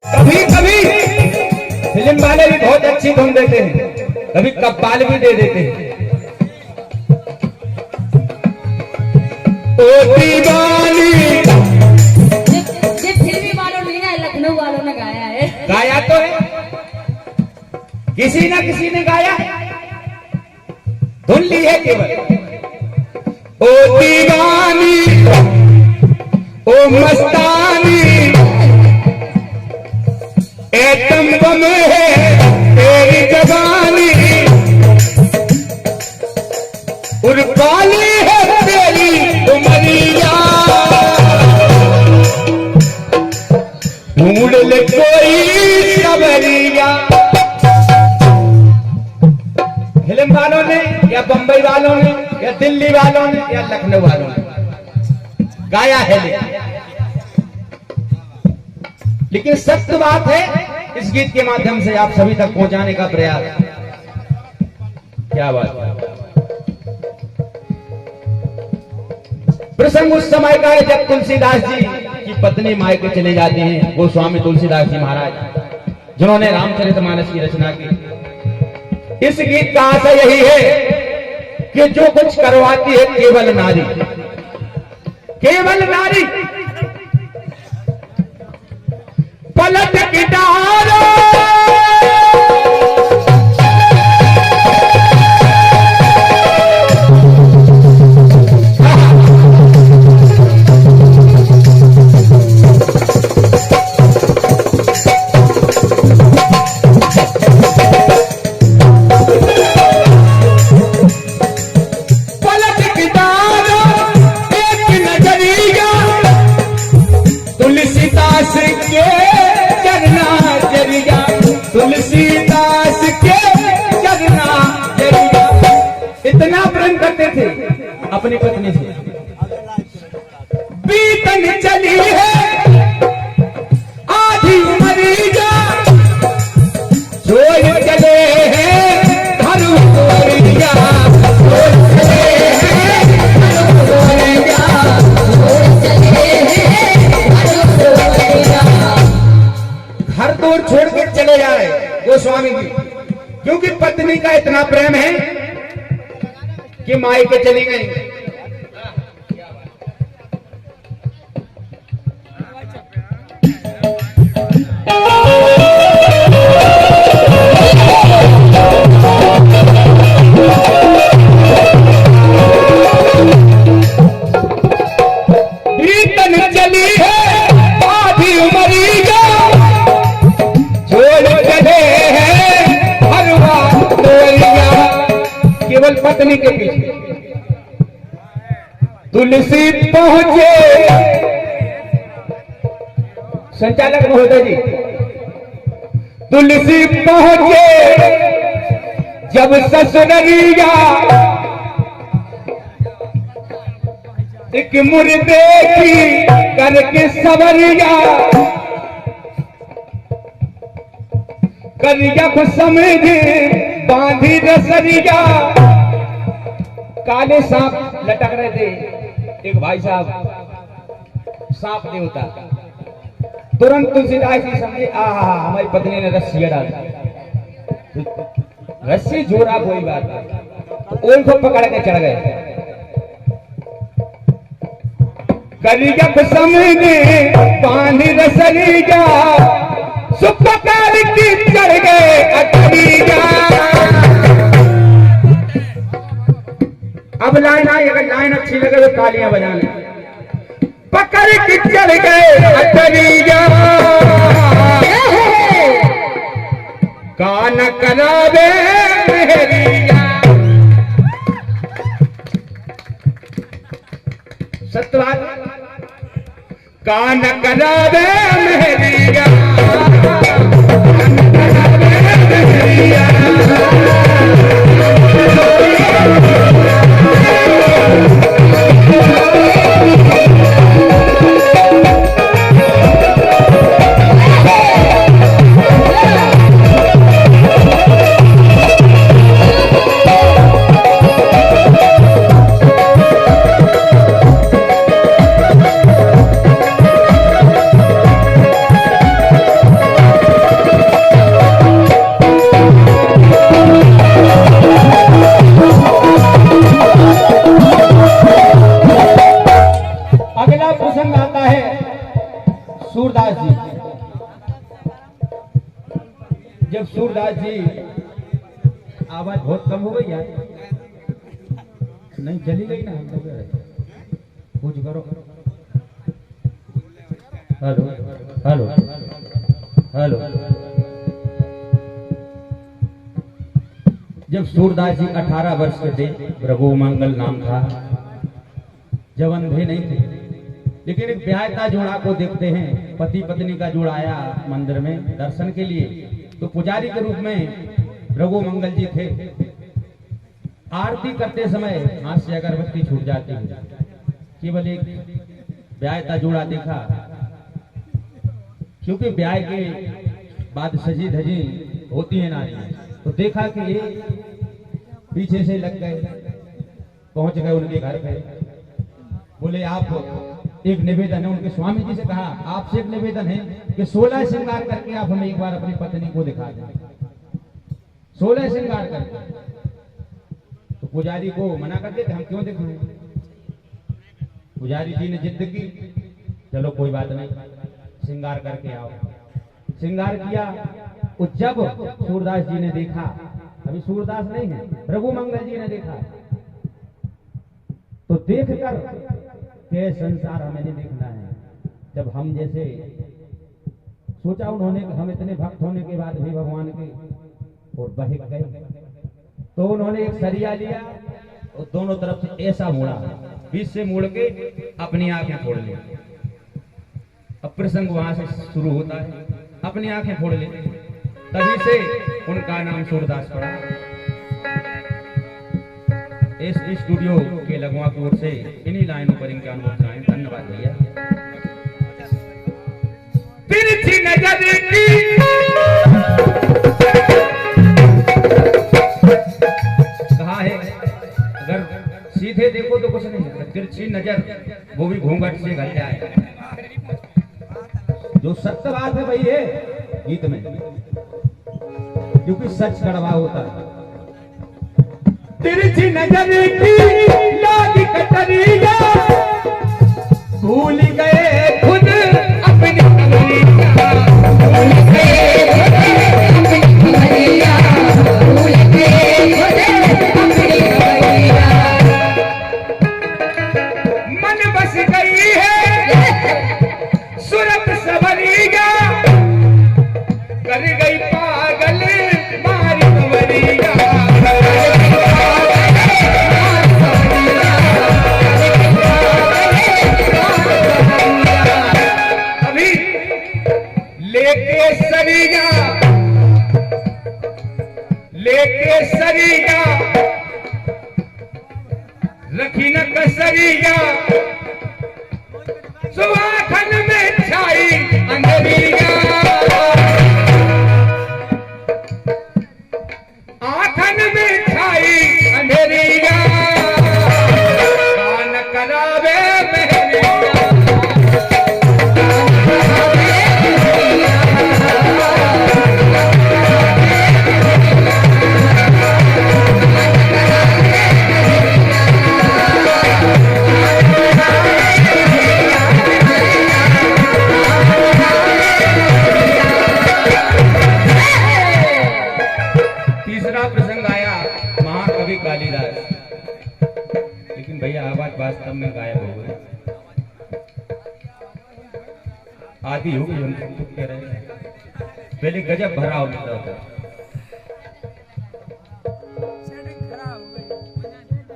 कभी कभी फिल्म वाले भी बहुत अच्छी धुन देते हैं, कभी कव्वाल भी दे देते हैं। ओ दीवानी फिल्मी वालों ने ना, लखनऊ वालों ने गाया है। गाया तो है, किसी ना किसी ने गाया, धुन ली है केवल। ओ दीवानी ओ मस्तानी एटम बम है तेरी जवानी, उर्काली है तेरी उमरिया, ढूंढ ले कोई सवरिया। फिल्म वालों ने या बंबई वालों ने या दिल्ली वालों ने या लखनऊ वालों ने गाया है, लेकिन सत्य बात है, इस गीत के माध्यम से आप सभी तक पहुंचाने का प्रयास। क्या बात है। प्रसंग उस समय का है जब तुलसीदास जी की पत्नी मायके चले जाती हैं, गोस्वामी तुलसीदास जी महाराज, जिन्होंने रामचरितमानस की रचना की। इस गीत का आशय यही है कि जो कुछ करवाती है केवल नारी, केवल नारी। पलट की डालो तुलसीदास के चरना जरिया। इतना प्रेम करते थे अपनी पत्नी से। बीतन चली है आधी उमरिया, जोर चले हैं घर तोरिया, जोर चले हैं घर तोरिया, जोर चले हैं घर तोरिया। घर तोड़ छोड़ के चले जा रहे गोस्वामी जी, क्योंकि पत्नी का इतना प्रेम है कि मायके चली गई। बीतन चली है आधी उमरिया, केवल पत्नी के पीछे। तुलसी पहुंचे, संचालक महोदय जी, तुलसी पहुंचे जब ससुररिया, एक मुर्दे की करके सवरिया, करिया को समझे बांधी रसरिया। काले सांप लटक रहे थे, एक भाई साहब सांप देवता, तुरंत तुलसीदास जी समझे हमारी पत्नी ने रस्सी डाल दी। रस्सी जोड़ा कोई बात नहीं, तो ओल को पकड़ के चढ़ गए। करिया को समझे बांधी रसरिया, सुपकार की चढ़ गए अटरिया। अब लाइन आई, अगर लाइन अच्छी लगे तो तालियां बजाने। पकड़ के चढ़ गए अटरिया, कान करावे मेहरिया। सत्यवाद, कान करावे मेहरिया, कान करावे मेहरिया। जब सूरदास जी, आवाज बहुत कम हो गई यार, नहीं चली गई ना, हम लोग कुछ करो। Hello hello hello. जब सूरदास जी 18 वर्ष के थे, रघु मंगल नाम था, जब अंधे नहीं थे, लेकिन एक ब्याहता जोड़ा को देखते हैं, पति पत्नी का जोड़ा आया मंदिर में दर्शन के लिए, तो पुजारी के रूप में रघु मंगल जी थे। आरती करते समय हाथ से अगरबत्ती छूट जाती है, केवल एक ब्याहता जोड़ा देखा, क्योंकि ब्याह के बाद सजी धजी होती है नारी, तो देखा कि ये पीछे से लग गए, पहुंच गए उनके घर पे। बोले आप एक निवेदन है, उनके स्वामी जी से कहा आपसे एक निवेदन है कि 16 श्रृंगार करके आप हमें एक बार अपनी पत्नी को दिखा दें, 16 श्रृंगार करके। तो पुजारी को मना कर देते, हम क्यों दिखाएं। पुजारी जी ने जिद की, चलो कोई बात नहीं, श्रृंगार करके आओ। श्रृंगार किया। जब सूरदास जी ने देखा, अभी सूरदास नहीं है, रघु मंगल जी ने देखा, तो देखकर के संसार हमें नहीं देखना है। जब हम जैसे सोचा उन्होंने, हम इतने भक्त होने के बाद भी भगवान के, और बहक गए, तो उन्होंने एक सरिया लिया और दोनों तरफ से ऐसा मोड़ा, बीच से मोड़ के अपनी आंखें फोड़ ली। अब प्रसंग वहां से शुरू होता है, अपनी आंखें फोड़ ली, तभी से उनका नाम सूरदास पड़ा। इस स्टूडियो के लगवा की ओर से इन्हीं लाइनों पर इनके अनुभव चाहें। धन्यवाद भैया। तिरछी नजर की कहा है, अगर सीधे देखो तो कुछ नहीं है, तिरछी नजर वो भी घूंघट से घल जाए। जो सत्य बात है वही है गीत में, क्योंकि सच कड़वा होता है। तिरछी नजर की लागी कटरिया, भूल गए खुद अपनी कमरिया, भूल गए खुद अपनी कमरिया, भूल गए खुद अपनी कमरिया। मन बस गई है सूरत सवरिया, कर गई पागल मारी कमरिया। लेके सरिया रखी न कसरिया, सुहाखन में छाई अंधरिया, आखन में छाई अंधरिया, कान करावे मेहरिया। लेकिन भैया आवाज वास्तव में गायब हो गई, आदि हो गई, हम चुप के रहे। पहले गजब भरा होता था।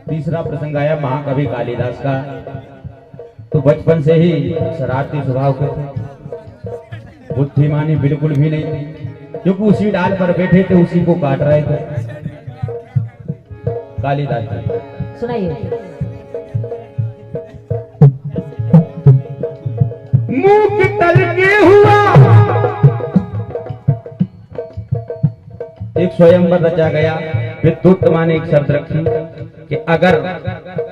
तीसरा प्रसंग आया महाकवि कालिदास का। तो बचपन से ही शरारती स्वभाव के थे, बुद्धिमानी बिल्कुल भी नहीं थी, क्योंकि उसी डाल पर बैठे थे उसी को काट रहे थे। कालिदास जी सुनाइए। मुंह की तल के हुआ एक स्वयंवर रचा गया। विद्युत माने एक शब्द रखी कि अगर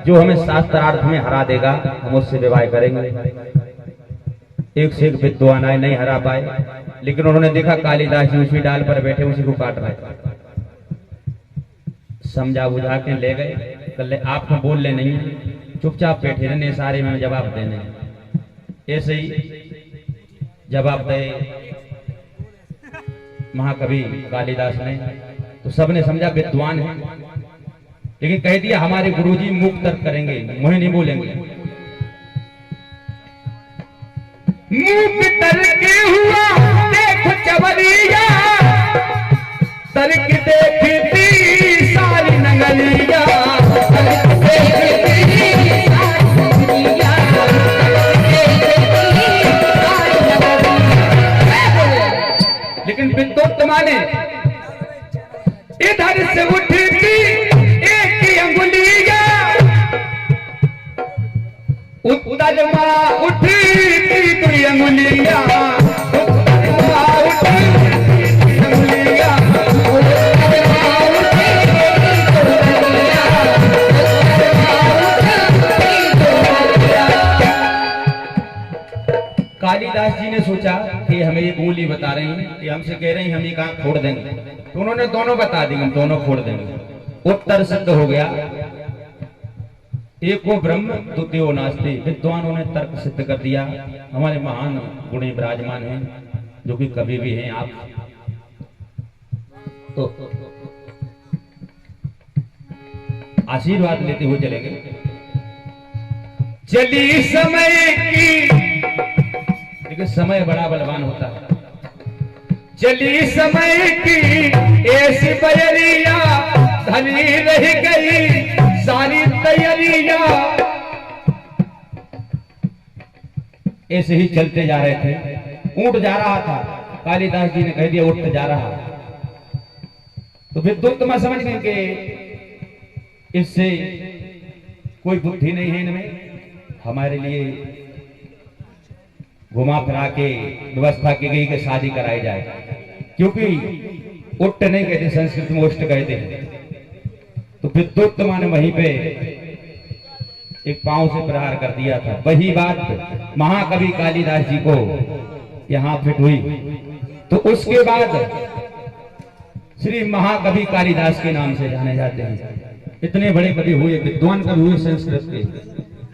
जो हमें शास्त्रार्थ में हरा देगा हम उससे विवाह करेंगे। एक से एक विद्वान आए, नहीं हरा पाए, लेकिन उन्होंने देखा कालिदास जी उसी डाल पर बैठे उसी को काट रहे, समझा बुझा के ले गए। कल आपको बोलने नहीं है, चुपचाप बैठे रहने, सारे में जवाब देने। ऐसे ही जवाब दे, महाकवि कालिदास ने, तो सबने समझा विद्वान है, लेकिन कह दिया हमारे गुरुजी मूक तर्क करेंगे, मुझे नहीं बोलेंगे। मूक तर्क हुआ देखो चवरिया, तर्क देखती सारी नगरिया, तर्क देखती सारी नगरिया, लेकिन विद्वोत्तमा ने इधर से उठती एक ही अंगुलिया, उत्तर माँ उठी दुई अंगुलिया, उत्तर माँ उठी दुई अंगुलिया, उत्तर माँ उठी दुई अंगुलिया, उत्तर माँ उठी दुई अंगुलिया। कालिदास जी ने सोचा कि हमें ये बोली बता रही हैं, कि हमसे कह रही हैं हम ये कहाँ छोड़ देंगे, तो उन्होंने दोनों बता दी, हम दोनों छोड़ देंगे। उत्तर सिद्ध हो गया, एको ब्रह्म द्वितीयो नास्ति। विद्वानों ने तर्क सिद्ध कर दिया। हमारे महान गुणी विराजमान हैं, जो कि कभी भी हैं आप, तो आशीर्वाद लेते हुए चलेंगे। चली समय की, लेकिन समय बड़ा बलवान होता है। चली समय की ऐसी बयरिया, धनी रह गई सारी तैयारियां। ऐसे ही चलते जा रहे थे, ऊंट जा रहा था, कालिदास जी ने कह दिया उठ जा रहा, तो विद्वोत्तमा समझ गए कि इससे कोई बुद्धि नहीं है इनमें, हमारे लिए घुमा फिरा के व्यवस्था की गई कि शादी कराई जाए, क्योंकि उट्ट नहीं कहते, संस्कृत में उष्ट कहते हैं। तो विद्वोत्तमा ने वहीं पे एक पांव से प्रहार कर दिया था। वही बात महाकवि कालिदास जी को यहां फिट हुई, तो उसके बाद श्री महाकवि कालिदास के नाम से जाने जाते हैं। इतने बड़े कवि हुए, विद्वान कवि हुए संस्कृत के।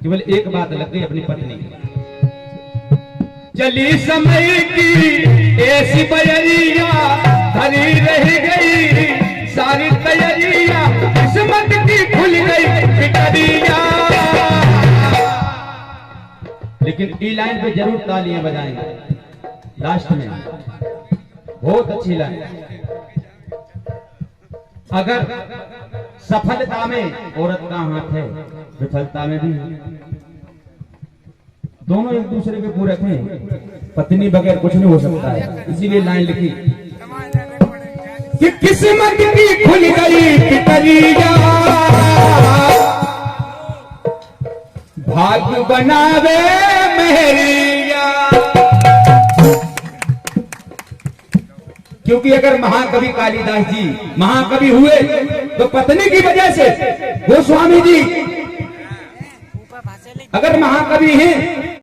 केवल एक बात लग गई अपनी पत्नी की। चली समय की ऐसी बयरिया, धनी रह गई सारी तैयारियां, किस्मत की खुल गई पिटरिया। लेकिन ई लाइन पे जरूर तालियां बजाएंगे लास्ट में, बहुत अच्छी लाइन। अगर सफलता में औरत का हाथ है, विफलता में भी है। दोनों एक दूसरे के पूरक हैं, पत्नी बगैर कुछ नहीं हो सकता है। इसीलिए लाइन लिखी कि किस्मत की खुल गई पिटरिया, भाग्य बनावे मेहरिया। क्योंकि अगर महाकवि कालिदास जी महाकवि हुए तो पत्नी की वजह से, गोस्वामी जी अगर महाकवि हैं